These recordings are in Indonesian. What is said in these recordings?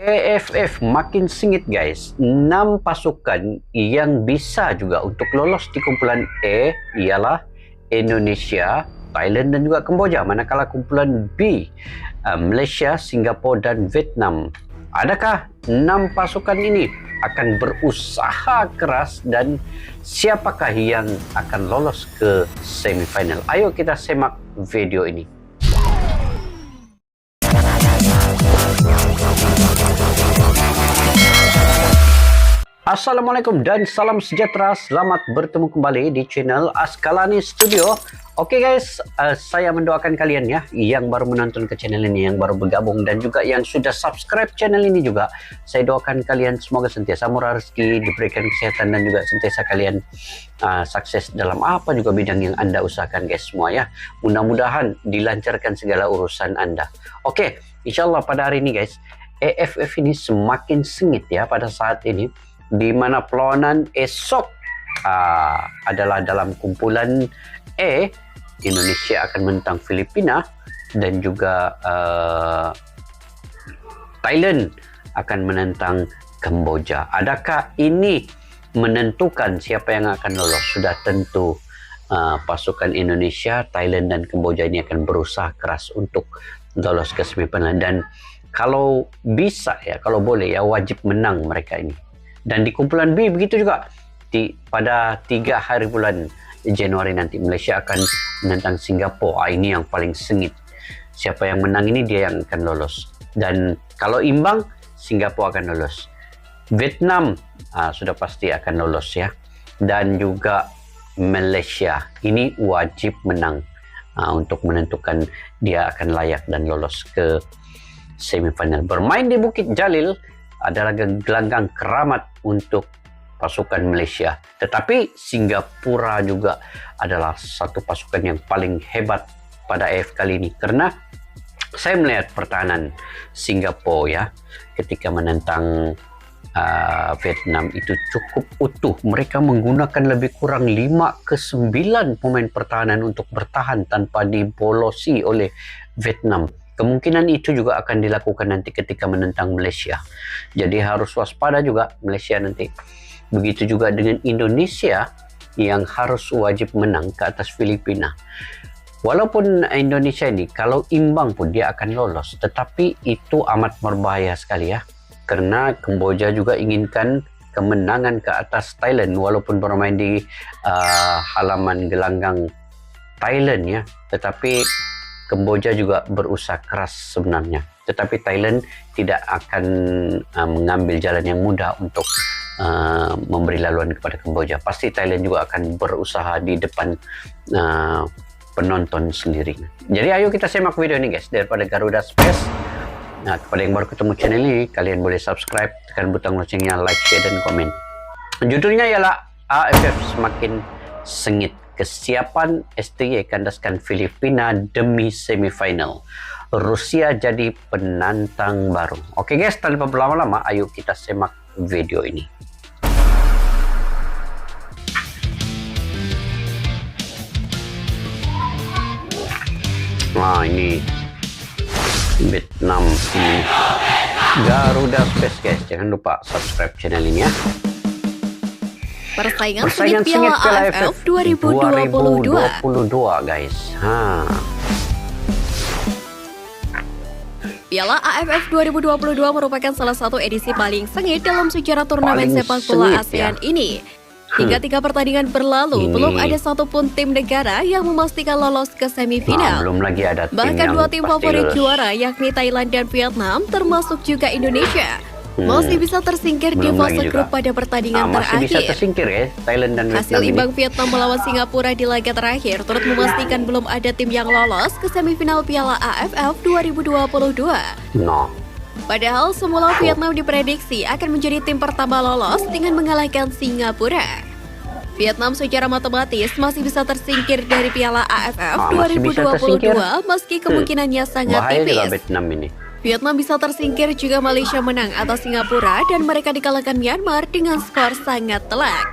AFF makin sengit guys. 6 pasukan yang bisa juga untuk lolos di kumpulan E ialah Indonesia, Thailand dan juga Kamboja. Manakala kumpulan B, Malaysia, Singapura dan Vietnam. Adakah 6 pasukan ini akan berusaha keras dan siapakah yang akan lolos ke semifinal? Ayo kita semak video ini. Assalamualaikum dan salam sejahtera. Selamat bertemu kembali di channel Askalani Studio. Oke guys, saya mendoakan kalian ya yang baru menonton ke channel ini, yang baru bergabung dan juga yang sudah subscribe channel ini juga. Saya doakan kalian semoga sentiasa murah rezeki, diberikan kesehatan dan juga sentiasa kalian sukses dalam apa juga bidang yang Anda usahakan guys semua ya. Mudah-mudahan dilancarkan segala urusan Anda. Oke, insyaallah pada hari ini guys, AFF ini semakin sengit ya pada saat ini, di mana perlawanan esok adalah dalam kumpulan E. Indonesia akan menentang Filipina dan juga Thailand akan menentang Kamboja. Adakah ini menentukan siapa yang akan lolos? Sudah tentu pasukan Indonesia, Thailand dan Kamboja ini akan berusaha keras untuk lolos ke semifinal, dan kalau bisa ya, kalau boleh ya, wajib menang mereka ini. Dan di kumpulan B begitu juga, pada 3 hari bulan Januari nanti Malaysia akan menentang Singapura. Ini yang paling sengit. Siapa yang menang ini dia yang akan lolos. Dan kalau imbang, Singapura akan lolos. Vietnam sudah pasti akan lolos ya. Dan juga Malaysia ini wajib menang untuk menentukan dia akan layak dan lolos ke semifinal. Bermain di Bukit Jalil adalah gelanggang keramat untuk pasukan Malaysia. Tetapi Singapura juga adalah satu pasukan yang paling hebat pada AFF kali ini. Karena saya melihat pertahanan Singapura ya, ketika menentang Vietnam itu cukup utuh. Mereka menggunakan lebih kurang 5 ke 9 pemain pertahanan untuk bertahan tanpa dibolosi oleh Vietnam. Kemungkinan itu juga akan dilakukan nanti ketika menentang Malaysia. Jadi harus waspada juga Malaysia nanti. Begitu juga dengan Indonesia yang harus wajib menang ke atas Filipina. Walaupun Indonesia ini kalau imbang pun dia akan lolos, tetapi itu amat berbahaya sekali ya. Karena Kamboja juga inginkan kemenangan ke atas Thailand walaupun bermain di halaman gelanggang Thailand ya. Tetapi Kamboja juga berusaha keras sebenarnya. Tetapi Thailand tidak akan mengambil jalan yang mudah untuk memberi laluan kepada Kamboja. Pasti Thailand juga akan berusaha di depan penonton sendiri. Jadi ayo kita simak video ini guys, daripada Garuda Space. Nah, kepada yang baru ketemu channel ini, kalian boleh subscribe, tekan butang loncengnya, like, share dan komen. Judulnya ialah AFF semakin sengit. Kesiapan STY kandaskan Filipina demi semifinal. Rusia jadi penantang baru. Oke guys, tanpa berlama-lama, ayo kita semak video ini. Nah, ini Vietnam, ini Garuda Space guys. Jangan lupa subscribe channel ini ya. Persaingan sengit Piala AFF 2022 guys. Piala AFF 2022 merupakan salah satu edisi paling sengit dalam sejarah turnamen sepak bola ASEAN ini. Hingga 3 pertandingan berlalu, belum ada satupun tim negara yang memastikan lolos ke semifinal. Belum lagi ada tim. Bahkan 2 tim favorit juara, yakni Thailand dan Vietnam, termasuk juga Indonesia, masih bisa tersingkir di fase grup pada pertandingan terakhir. Masih bisa tersingkir ya, Thailand dan Vietnam. Hasil imbang Vietnam melawan Singapura di laga terakhir turut memastikan belum ada tim yang lolos ke semifinal Piala AFF 2022. Padahal semula Vietnam diprediksi akan menjadi tim pertama lolos dengan mengalahkan Singapura. Vietnam secara matematis masih bisa tersingkir dari Piala AFF 2022 meski kemungkinannya sangat tipis. Vietnam ini. Vietnam bisa tersingkir jika Malaysia menang atas Singapura dan mereka dikalahkan Myanmar dengan skor sangat telak.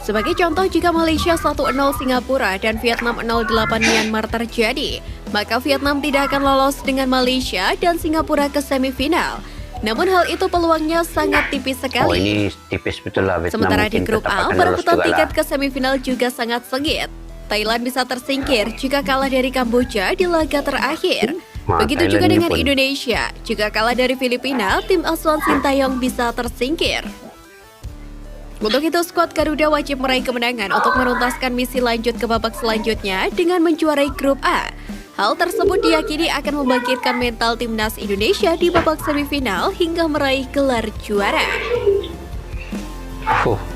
Sebagai contoh, jika Malaysia 1-0 Singapura dan Vietnam 0-8 Myanmar terjadi, maka Vietnam tidak akan lolos dengan Malaysia dan Singapura ke semifinal. Namun hal itu peluangnya sangat tipis sekali. Oh, ini tipis betul lah. Vietnam Sementara di mungkin grup tetap A, akan lolos perebutan juga tiket lah. ke semifinal juga sangat sengit. Thailand bisa tersingkir jika kalah dari Kamboja di laga terakhir. Nah, Begitu Thailand juga ini dengan pun. Indonesia. Jika kalah dari Filipina, tim asuhan Sintayong bisa tersingkir. Untuk itu, skuad Garuda wajib meraih kemenangan untuk menuntaskan misi lanjut ke babak selanjutnya dengan menjuarai grup A. Hal tersebut diyakini akan membangkitkan mental timnas Indonesia di babak semifinal hingga meraih gelar juara.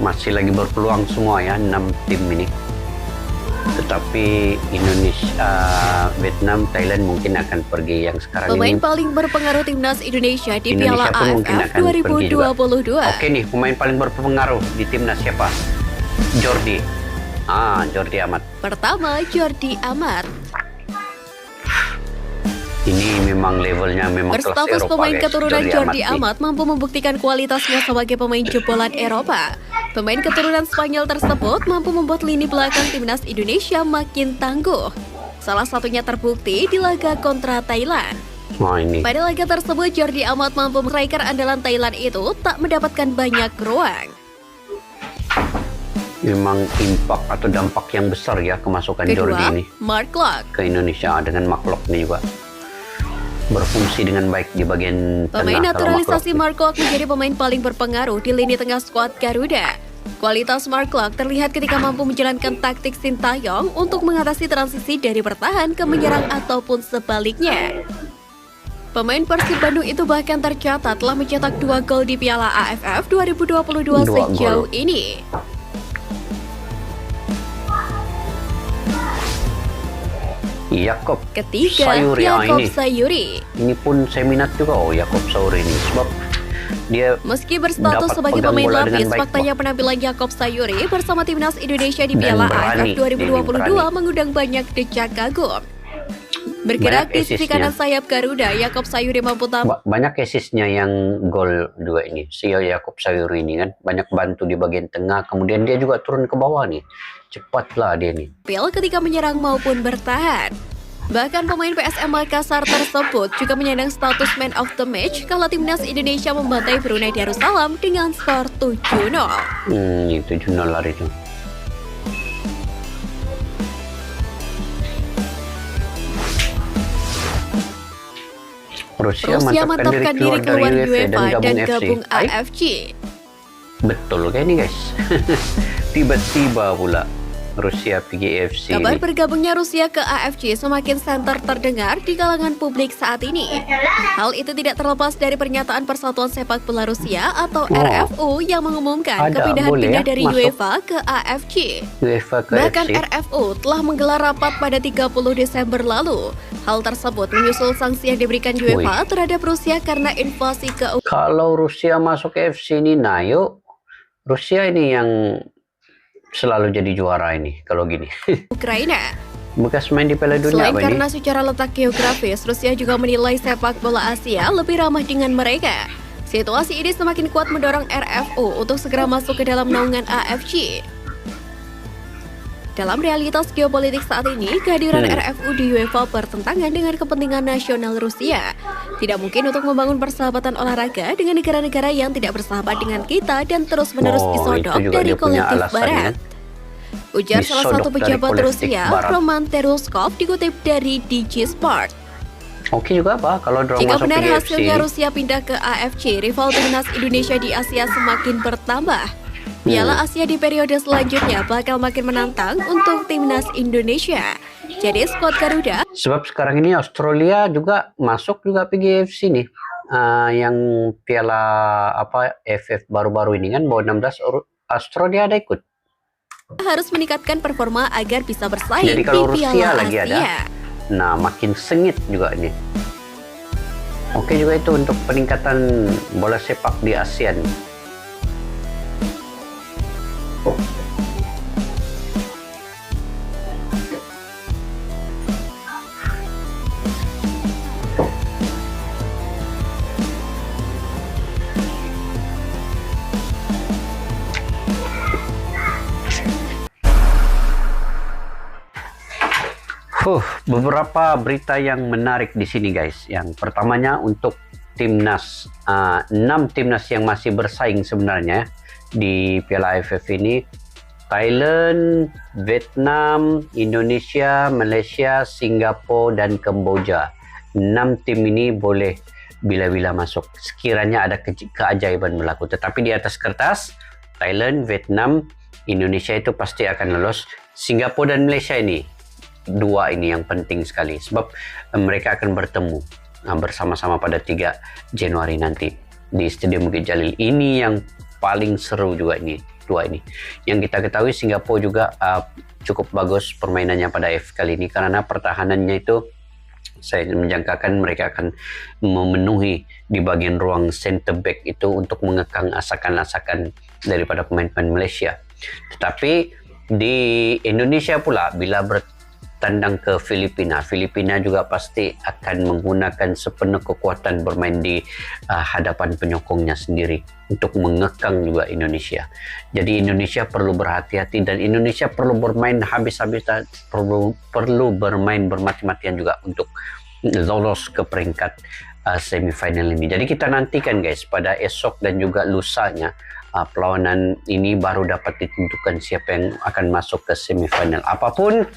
Masih lagi berpeluang semua ya, 6 tim ini. Tetapi Indonesia, Vietnam, Thailand mungkin akan pergi. Yang sekarang Pemain ini paling berpengaruh timnas Indonesia di Piala Indonesia pun mungkin AFF akan pergi juga. 2022. Oke nih, pemain paling berpengaruh di timnas siapa? Jordi. Jordi Amat. Pertama, Jordi Amat. Ini memang levelnya memang kelas Berstatus Eropa, pemain guys. keturunan Jordi nih. Amat mampu membuktikan kualitasnya sebagai pemain jebolan Eropa. Pemain keturunan Spanyol tersebut mampu membuat lini belakang timnas Indonesia makin tangguh. Salah satunya terbukti di laga kontra Thailand. Wah, ini Pada laga tersebut, Jordi Amat mampu striker andalan Thailand itu tak mendapatkan banyak ruang. memang impak atau dampak yang besar ya kemasukan Jordi Kedua, ini Mark Locke. ke Indonesia. Dengan Mark Locke ini juga berfungsi dengan baik di bagian Pemain tengah. naturalisasi Mark Locke menjadi pemain paling berpengaruh di lini tengah skuad Garuda. Kualitas Mark Locke terlihat ketika mampu menjalankan taktik Sintayong untuk mengatasi transisi dari bertahan ke menyerang ataupun sebaliknya. Pemain Persib Bandung itu bahkan tercatat telah mencetak 2 gol di Piala AFF 2022 sejauh ini. Yakob Ketiga, Sayuri. Yakob Sayuri. Ini pun saya minat juga Yakob Sayuri ini sebab dia Meski berstatus dapat sebagai pegang pemain bola dengan lapis, baik, faktanya penampilan Yakob Sayuri bersama timnas Indonesia di Dan Piala berani, AFF 2022 berani. mengundang banyak decak kagum. Bergerak Banyak di sisi assist-nya. kanan sayap Garuda, Yakob Sayuri mampu tampil banyak assist-nya yang gol dua ini. Si Yakob Sayuri ini kan banyak bantu di bagian tengah, kemudian dia juga turun ke bawah nih. Cepatlah dia nih. ketika menyerang maupun bertahan. Bahkan pemain PSM Makassar tersebut juga menyandang status man of the match kalau timnas Indonesia membantai Brunei Darussalam dengan skor 7-0. Itu 7-0 lari itu. Rusia mantapkan diri keluar UEFA dan gabung AFC. Betul kan ini guys. Tiba-tiba pula Rusia pergi AFC. Kabar bergabungnya Rusia ke AFC semakin santer terdengar di kalangan publik saat ini. Hal itu tidak terlepas dari pernyataan Persatuan Sepak Bola Rusia atau RFU yang mengumumkan kepindahan pindah dari masuk UEFA ke AFC. UEFA ke Bahkan AFC. RFU telah menggelar rapat pada 30 Desember lalu. Hal tersebut menyusul sanksi yang diberikan UEFA terhadap Rusia karena invasi ke Kalau Rusia masuk ke AFC ini, nah yuk Rusia ini yang selalu jadi juara ini kalau gini. Ukraina. Bekas main di Piala Dunia Selain apa karena ini? secara letak geografis, Rusia juga menilai sepak bola Asia lebih ramah dengan mereka. Situasi ini semakin kuat mendorong RFU untuk segera masuk ke dalam naungan AFC. Dalam realitas geopolitik saat ini, kehadiran RFU di UEFA bertentangan dengan kepentingan nasional Rusia. Tidak mungkin untuk membangun persahabatan olahraga dengan negara-negara yang tidak bersahabat dengan kita dan terus-menerus disodok itu juga dari dia punya kolektif alasan, barat. kan? Ujar salah Disodok satu dari pejabat kolektif Rusia, barat. Roman Teruskov, dikutip dari DG Sport. Oke juga apa kalau dorong Jika masuk benar ke AFC hasilnya ini? Rusia pindah ke AFC, rival timnas Indonesia di Asia semakin bertambah. Piala Asia di periode selanjutnya bakal makin menantang untuk timnas Indonesia. Jadi skuad Garuda Sebab sekarang ini Australia juga masuk juga PGFC nih. Yang Piala apa FF baru-baru ini kan bawa 16 Australia ada ikut. harus meningkatkan performa agar bisa bersaing Jadi di kalau Rusia Piala lagi Asia. ada, nah makin sengit juga ini. Oke juga itu untuk peningkatan bola sepak di ASEAN. Beberapa berita yang menarik di sini guys. Yang pertamanya untuk timnas 6 timnas yang masih bersaing sebenarnya di Piala AFF ini. Thailand, Vietnam, Indonesia, Malaysia, Singapura dan Kamboja. 6 tim ini boleh bila-bila masuk sekiranya ada keajaiban berlaku. Tetapi di atas kertas Thailand, Vietnam, Indonesia itu pasti akan lolos. Singapura dan Malaysia ini, dua ini yang penting sekali sebab mereka akan bertemu bersama-sama pada 3 Januari nanti di Stadium Bukit Jalil. Ini yang paling seru juga ini, dua ini. Yang kita ketahui Singapura juga cukup bagus permainannya pada AFF kali ini karena pertahanannya itu saya menjangkakan mereka akan memenuhi di bagian ruang center back itu untuk mengekang asakan-asakan daripada pemain-pemain Malaysia. Tetapi di Indonesia pula bila bertandang ke Filipina, Filipina juga pasti akan menggunakan sepenuh kekuatan bermain di hadapan penyokongnya sendiri untuk mengekang juga Indonesia. Jadi Indonesia perlu berhati-hati dan Indonesia perlu bermain habis-habisan, perlu bermain bermati-matian juga untuk lolos ke peringkat semifinal ini. Jadi kita nantikan guys pada esok dan juga lusanya perlawanan ini baru dapat ditentukan siapa yang akan masuk ke semifinal. Apapun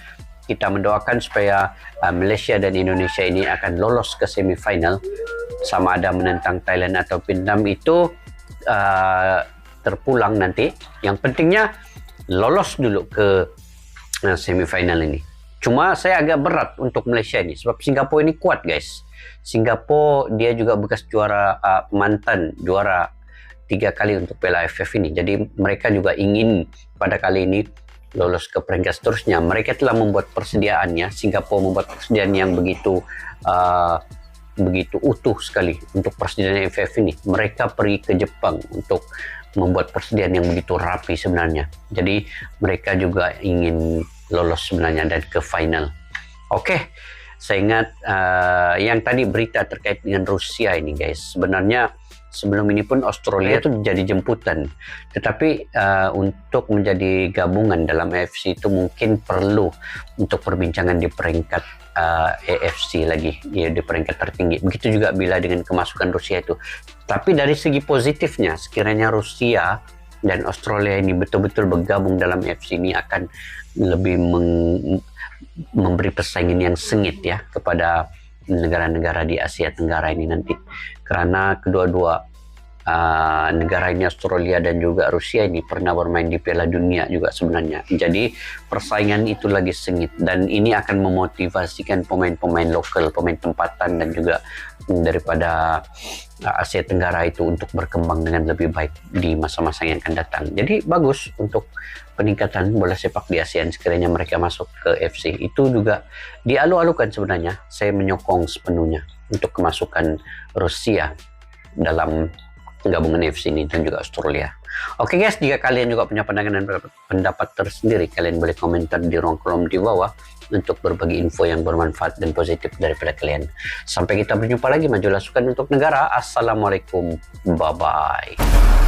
kita mendoakan supaya Malaysia dan Indonesia ini akan lolos ke semifinal, sama ada menentang Thailand atau Vietnam itu terpulang nanti. Yang pentingnya lolos dulu ke semifinal ini. Cuma saya agak berat untuk Malaysia ini sebab Singapura ini kuat guys. Singapura dia juga bekas juara, mantan juara 3 kali untuk Piala AFF ini. Jadi mereka juga ingin pada kali ini lolos ke peringkat seterusnya. Mereka telah membuat persediaannya. Singapura membuat persediaan yang begitu utuh sekali untuk persediaan AFF ini. Mereka pergi ke Jepang untuk membuat persediaan yang begitu rapi sebenarnya. Jadi mereka juga ingin lolos sebenarnya dan ke final. Oke, saya ingat yang tadi berita terkait dengan Rusia ini guys. Sebenarnya sebelum ini pun Australia itu jadi jemputan. Tetapi untuk menjadi gabungan dalam AFC itu mungkin perlu untuk perbincangan di peringkat AFC lagi, ya, di peringkat tertinggi. Begitu juga bila dengan kemasukan Rusia itu. Tapi dari segi positifnya, sekiranya Rusia dan Australia ini betul-betul bergabung dalam AFC ini akan lebih memberi persaingan yang sengit ya kepada negara-negara di Asia Tenggara ini nanti. Karena kedua-dua negara ini, Australia dan juga Rusia ini pernah bermain di Piala Dunia juga sebenarnya. Jadi persaingan itu lagi sengit dan ini akan memotivasikan pemain-pemain lokal, pemain tempatan dan juga daripada Asia Tenggara itu untuk berkembang dengan lebih baik di masa-masa yang akan datang. Jadi bagus untuk peningkatan bola sepak di ASEAN sekiranya mereka masuk ke AFC. Itu juga dialu-alukan sebenarnya. Saya menyokong sepenuhnya untuk kemasukan Rusia dalam gabungan AFC ini dan juga Australia. Oke guys, jika kalian juga punya pandangan dan pendapat tersendiri, kalian boleh komentar di ruang kolom di bawah untuk berbagi info yang bermanfaat dan positif daripada kalian. Sampai kita berjumpa lagi, majulah sukan untuk negara. Assalamualaikum, bye-bye.